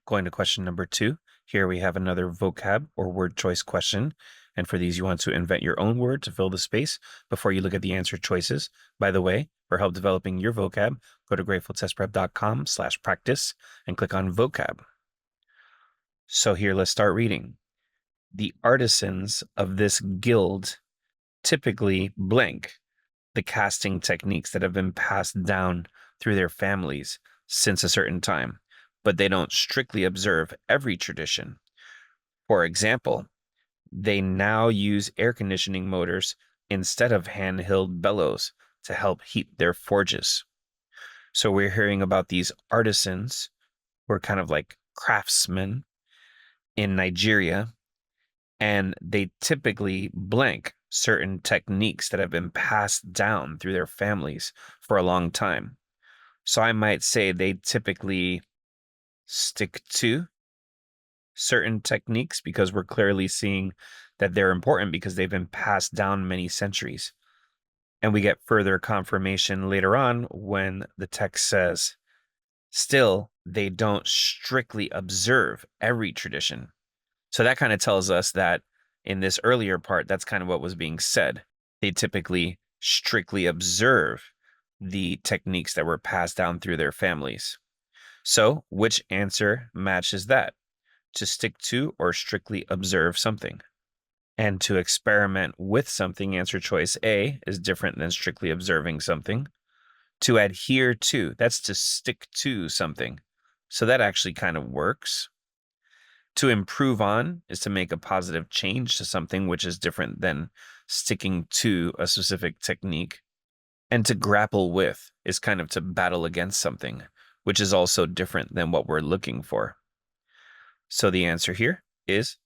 Going to question number 2. Here we have another vocab or word choice question. And for these, you want to invent your own word to fill the space before you look at the answer choices. By the way, for help developing your vocab, go to gratefultestprep.com/practice and click on vocab. So here, let's start reading. The artisans of this guild typically blank the casting techniques that have been passed down through their families since a certain time, but they don't strictly observe every tradition. For example, they now use air conditioning motors instead of handheld bellows to help heat their forges. So we're hearing about these artisans who are kind of like craftsmen in Nigeria, and they typically blank certain techniques that have been passed down through their families for a long time. So I might say they typically stick to certain techniques because we're clearly seeing that they're important because they've been passed down many centuries. And we get further confirmation later on when the text says, still, they don't strictly observe every tradition. So that kind of tells us that in this earlier part, that's kind of what was being said. They typically strictly observe the techniques that were passed down through their families. So which answer matches that? To stick to or strictly observe something. And to experiment with something, answer choice A is different than strictly observing something. To adhere to, that's to stick to something. So that actually kind of works. To improve on is to make a positive change to something, which is different than sticking to a specific technique. And to grapple with is kind of to battle against something, which is also different than what we're looking for. So the answer here is